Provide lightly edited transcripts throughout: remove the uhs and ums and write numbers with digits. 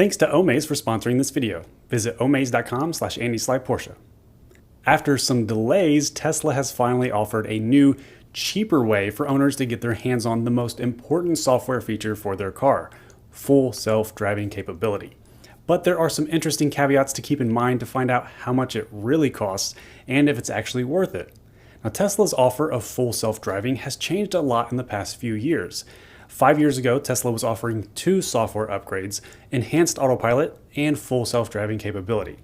Thanks to Omaze for sponsoring this video. Visit omaze.com/AndySlyPorsche. After some delays, Tesla has finally offered a new, cheaper way for owners to get their hands on the most important software feature for their car, full self-driving capability. But there are some interesting caveats to keep in mind to find out how much it really costs and if it's actually worth it. Now, Tesla's offer of full self-driving has changed a lot in the past few years. 5 years ago, Tesla was offering two software upgrades, Enhanced Autopilot and Full Self-Driving Capability.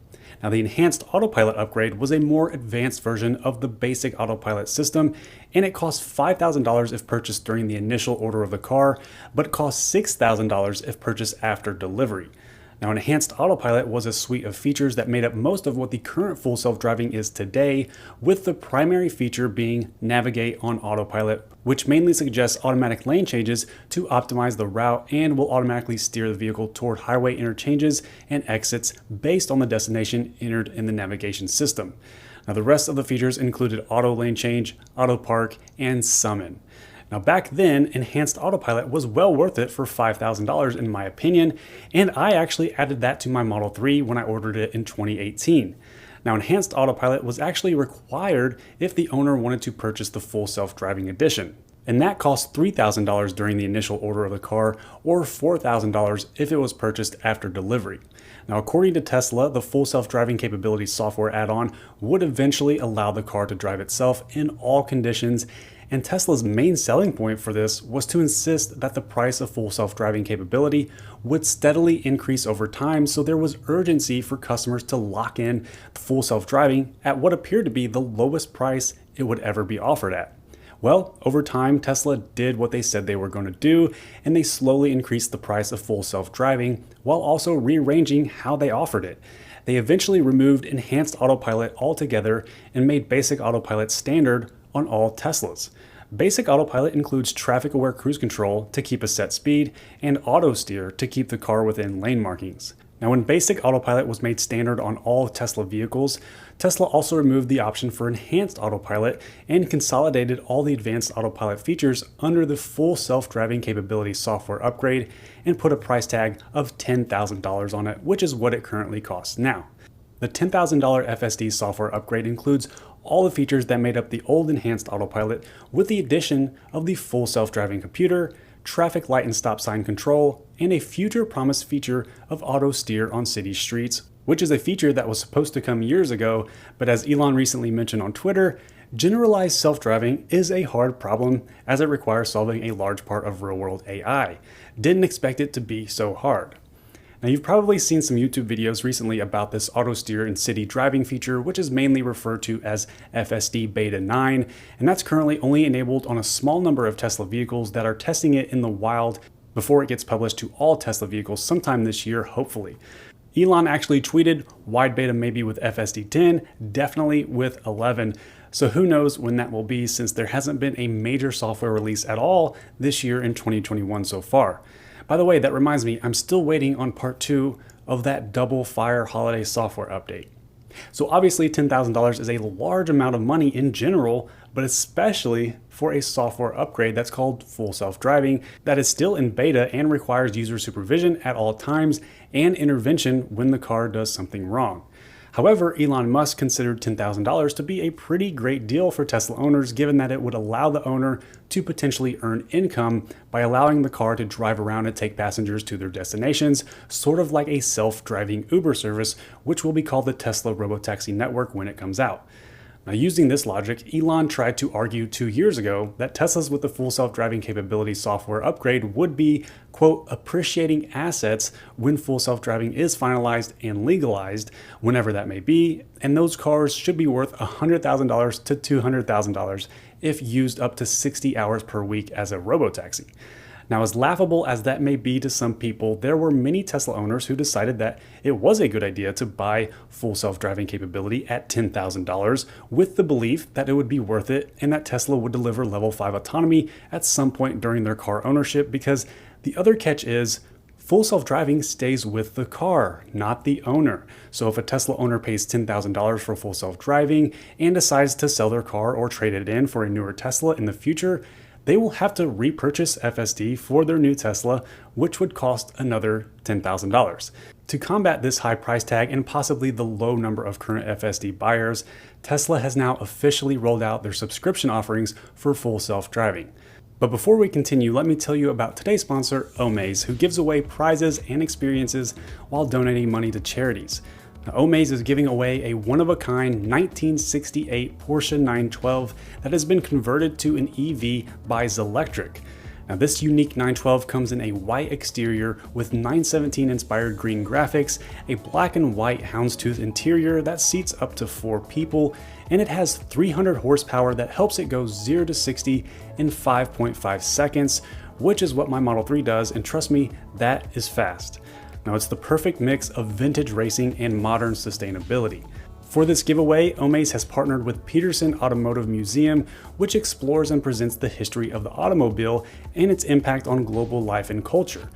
Now, the Enhanced Autopilot upgrade was a more advanced version of the basic Autopilot system, and it cost $5,000 if purchased during the initial order of the car, but it cost $6,000 if purchased after delivery. Now, Enhanced Autopilot was a suite of features that made up most of what the current full self-driving is today, with the primary feature being Navigate on Autopilot, which mainly suggests automatic lane changes to optimize the route and will automatically steer the vehicle toward highway interchanges and exits based on the destination entered in the navigation system. Now, the rest of the features included Auto Lane Change, Auto Park, and Summon. Now, back then, Enhanced Autopilot was well worth it for $5,000 in my opinion, and I actually added that to my Model 3 when I ordered it in 2018. Now, Enhanced Autopilot was actually required if the owner wanted to purchase the full self-driving edition, and that cost $3,000 during the initial order of the car or $4,000 if it was purchased after delivery. Now, according to Tesla, the full self-driving capability software add-on would eventually allow the car to drive itself in all conditions, and Tesla's main selling point for this was to insist that the price of full self-driving capability would steadily increase over time, so there was urgency for customers to lock in full self-driving at what appeared to be the lowest price it would ever be offered at. Well, over time, Tesla did what they said they were going to do, and they slowly increased the price of full self-driving while also rearranging how they offered it. They eventually removed Enhanced Autopilot altogether and made Basic Autopilot standard on all Teslas. Basic Autopilot includes traffic-aware cruise control to keep a set speed and auto steer to keep the car within lane markings. Now, when Basic Autopilot was made standard on all Tesla vehicles, Tesla also removed the option for Enhanced Autopilot and consolidated all the advanced Autopilot features under the full self-driving capability software upgrade and put a price tag of $10,000 on it, which is what it currently costs now. The $10,000 FSD software upgrade includes all the features that made up the old Enhanced Autopilot with the addition of the full self-driving computer, traffic light and stop sign control, and a future promised feature of auto steer on city streets, which is a feature that was supposed to come years ago, but as Elon recently mentioned on Twitter, generalized self-driving is a hard problem as it requires solving a large part of real-world AI. Didn't expect it to be so hard. Now, you've probably seen some YouTube videos recently about this auto steer in city driving feature, which is mainly referred to as FSD Beta 9, and that's currently only enabled on a small number of Tesla vehicles that are testing it in the wild before it gets published to all Tesla vehicles sometime this year, hopefully. Elon actually tweeted, wide beta maybe with FSD 10, definitely with 11. So who knows when that will be, since there hasn't been a major software release at all this year in 2021 so far. By the way, that reminds me, I'm still waiting on part 2 of that Double Fire holiday software update. So obviously $10,000 is a large amount of money in general, but especially for a software upgrade that's called full self-driving that is still in beta and requires user supervision at all times and intervention when the car does something wrong. However, Elon Musk considered $10,000 to be a pretty great deal for Tesla owners, given that it would allow the owner to potentially earn income by allowing the car to drive around and take passengers to their destinations, sort of like a self-driving Uber service, which will be called the Tesla Robotaxi Network when it comes out. Now, using this logic, Elon tried to argue 2 years ago that Teslas with the full self-driving capability software upgrade would be, quote, appreciating assets when full self-driving is finalized and legalized, whenever that may be, and those cars should be worth $100,000 to $200,000 if used up to 60 hours per week as a robotaxi. Now, as laughable as that may be to some people, there were many Tesla owners who decided that it was a good idea to buy full self-driving capability at $10,000 with the belief that it would be worth it and that Tesla would deliver level 5 autonomy at some point during their car ownership, because the other catch is full self-driving stays with the car, not the owner. So if a Tesla owner pays $10,000 for full self-driving and decides to sell their car or trade it in for a newer Tesla in the future, they will have to repurchase FSD for their new Tesla, which would cost another $10,000. To combat this high price tag and possibly the low number of current FSD buyers, Tesla has now officially rolled out their subscription offerings for full self-driving. But before we continue, let me tell you about today's sponsor, Omaze, who gives away prizes and experiences while donating money to charities. Now, Omaze is giving away a one-of-a-kind 1968 Porsche 912 that has been converted to an EV by Zelectric. Now, this unique 912 comes in a white exterior with 917-inspired green graphics, a black and white houndstooth interior that seats up to 4 people, and it has 300 horsepower that helps it go 0 to 60 in 5.5 seconds, which is what my Model 3 does, and trust me, that is fast. Now, it's the perfect mix of vintage racing and modern sustainability. For this giveaway, Omaze has partnered with Peterson Automotive Museum, which explores and presents the history of the automobile and its impact on global life and culture.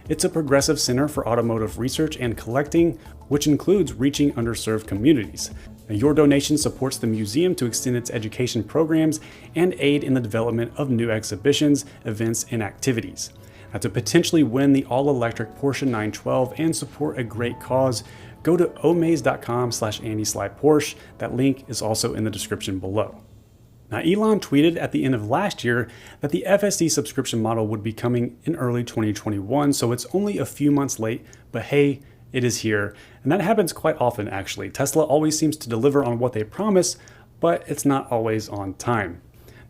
It's a progressive center for automotive research and collecting, which includes reaching underserved communities. Now, your donation supports the museum to extend its education programs and aid in the development of new exhibitions, events, and activities. Now, to potentially win the all-electric Porsche 912 and support a great cause, go to omaze.com/AndySlyPorsche. That link is also in the description below. Now, Elon tweeted at the end of last year that the FSD subscription model would be coming in early 2021, so it's only a few months late, but hey, it is here. And that happens quite often, actually. Tesla always seems to deliver on what they promise, but it's not always on time.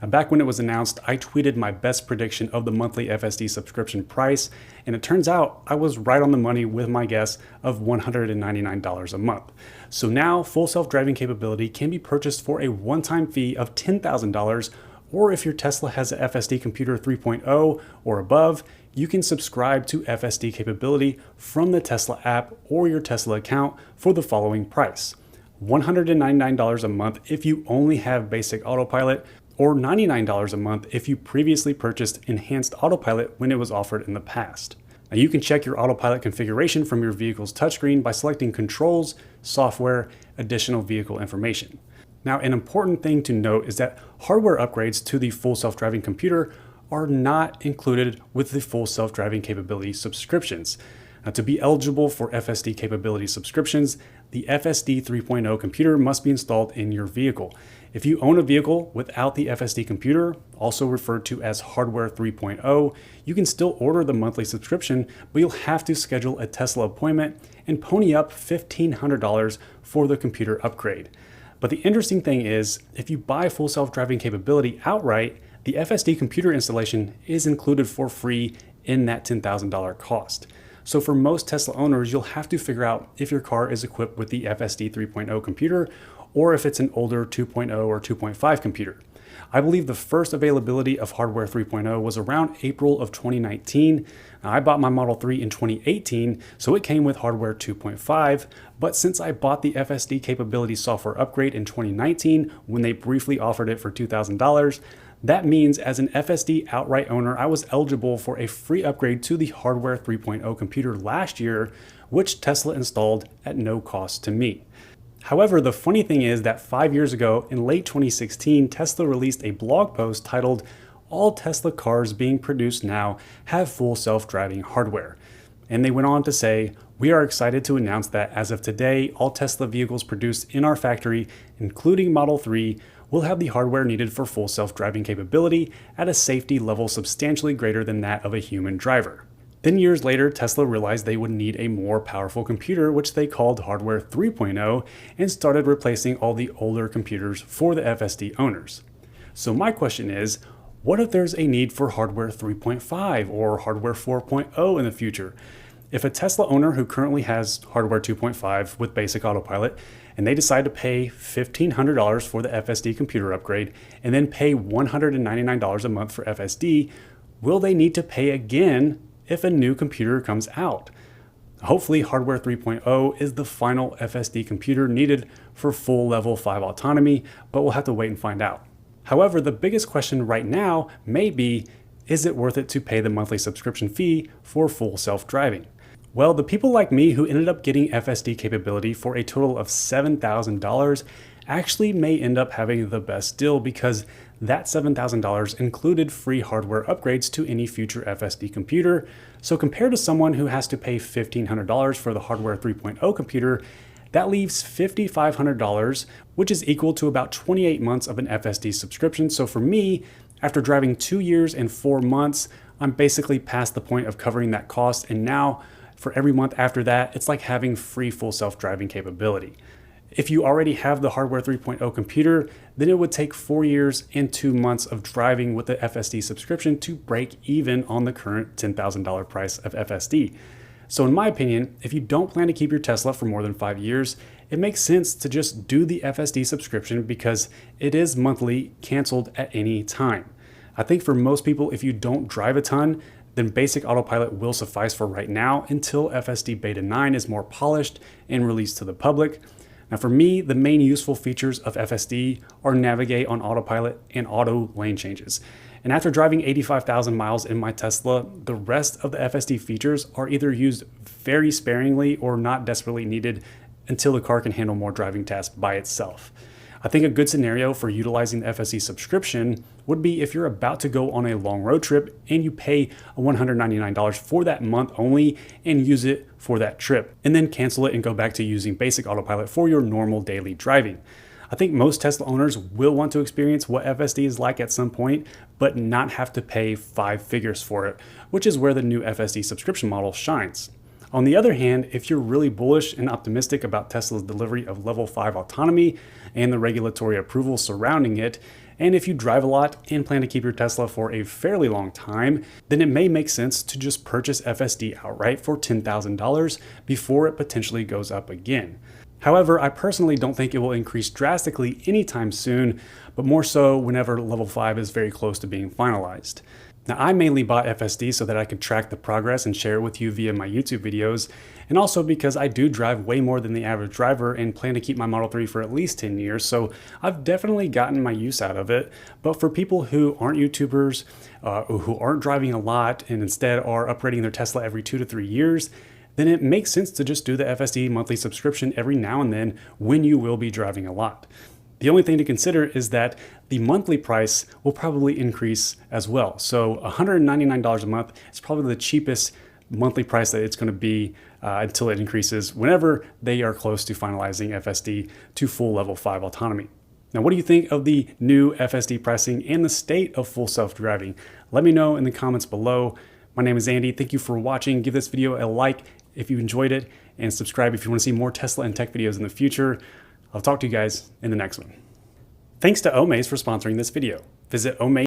Now, back when it was announced, I tweeted my best prediction of the monthly FSD subscription price, and it turns out I was right on the money with my guess of $199 a month. So now full self-driving capability can be purchased for a one-time fee of $10,000, or if your Tesla has a FSD Computer 3.0 or above, you can subscribe to FSD capability from the Tesla app or your Tesla account for the following price: $199 a month if you only have basic autopilot, or $99 a month if you previously purchased enhanced autopilot when it was offered in the past. Now, you can check your autopilot configuration from your vehicle's touchscreen by selecting Controls, Software, Additional Vehicle Information. Now, an important thing to note is that hardware upgrades to the full self-driving computer are not included with the full self-driving capability subscriptions. Now, to be eligible for FSD capability subscriptions, the FSD 3.0 computer must be installed in your vehicle. If you own a vehicle without the FSD computer, also referred to as Hardware 3.0, you can still order the monthly subscription, but you'll have to schedule a Tesla appointment and pony up $1,500 for the computer upgrade. But the interesting thing is, if you buy full self-driving capability outright, the FSD computer installation is included for free in that $10,000 cost. So for most Tesla owners, you'll have to figure out if your car is equipped with the FSD 3.0 computer or if it's an older 2.0 or 2.5 computer. I believe the first availability of Hardware 3.0 was around April of 2019. Now, I bought my Model 3 in 2018, so it came with Hardware 2.5, but since I bought the FSD capability software upgrade in 2019 when they briefly offered it for $2,000, that means as an FSD outright owner, I was eligible for a free upgrade to the Hardware 3.0 computer last year, which Tesla installed at no cost to me. However, the funny thing is that 5 years ago, in late 2016, Tesla released a blog post titled, "All Tesla cars being produced now have full self-driving hardware." And they went on to say, "We are excited to announce that as of today, all Tesla vehicles produced in our factory, including Model 3, will have the hardware needed for full self-driving capability at a safety level substantially greater than that of a human driver." Then years later, Tesla realized they would need a more powerful computer, which they called Hardware 3.0, and started replacing all the older computers for the FSD owners. So my question is, what if there's a need for Hardware 3.5 or Hardware 4.0 in the future? If a Tesla owner who currently has Hardware 2.5 with basic autopilot, and they decide to pay $1,500 for the FSD computer upgrade, and then pay $199 a month for FSD, will they need to pay again if a new computer comes out? Hopefully, Hardware 3.0 is the final FSD computer needed for full level 5 autonomy, but we'll have to wait and find out. However, the biggest question right now may be, is it worth it to pay the monthly subscription fee for full self-driving? Well, the people like me who ended up getting FSD capability for a total of $7,000 actually may end up having the best deal, because that $7,000 included free hardware upgrades to any future FSD computer. So compared to someone who has to pay $1,500 for the Hardware 3.0 computer, that leaves $5,500, which is equal to about 28 months of an FSD subscription. So for me, after driving 2 years and 4 months, I'm basically past the point of covering that cost. And now for every month after that, it's like having free full self-driving capability. If you already have the Hardware 3.0 computer, then it would take 4 years and 2 months of driving with the FSD subscription to break even on the current $10,000 price of FSD. So in my opinion, if you don't plan to keep your Tesla for more than 5 years, it makes sense to just do the FSD subscription because it is monthly, canceled at any time. I think for most people, if you don't drive a ton, then basic autopilot will suffice for right now until FSD Beta 9 is more polished and released to the public. Now for me, the main useful features of FSD are navigate on autopilot and auto lane changes. And after driving 85,000 miles in my Tesla, the rest of the FSD features are either used very sparingly or not desperately needed until the car can handle more driving tasks by itself. I think a good scenario for utilizing the FSD subscription would be if you're about to go on a long road trip and you pay $199 for that month only and use it for that trip, and then cancel it and go back to using basic autopilot for your normal daily driving. I think most Tesla owners will want to experience what FSD is like at some point, but not have to pay 5 figures for it, which is where the new FSD subscription model shines. On the other hand, if you're really bullish and optimistic about Tesla's delivery of level 5 autonomy and the regulatory approval surrounding it, and if you drive a lot and plan to keep your Tesla for a fairly long time, then it may make sense to just purchase FSD outright for $10,000 before it potentially goes up again. However, I personally don't think it will increase drastically anytime soon, but more so whenever level 5 is very close to being finalized. Now, I mainly bought FSD so that I could track the progress and share it with you via my YouTube videos, and also because I do drive way more than the average driver and plan to keep my Model 3 for at least 10 years, so I've definitely gotten my use out of it. But for people who aren't YouTubers, who aren't driving a lot and instead are upgrading their Tesla every 2 to 3 years, then it makes sense to just do the FSD monthly subscription every now and then when you will be driving a lot. The only thing to consider is that the monthly price will probably increase as well. So $199 a month is probably the cheapest monthly price that it's going to be until it increases whenever they are close to finalizing FSD to full level 5 autonomy. Now, what do you think of the new FSD pricing and the state of full self-driving? Let me know in the comments below. My name is Andy. Thank you for watching. Give this video a like if you enjoyed it, and subscribe if you want to see more Tesla and tech videos in the future. I'll talk to you guys in the next one. Thanks to Omaze for sponsoring this video. Visit Omaze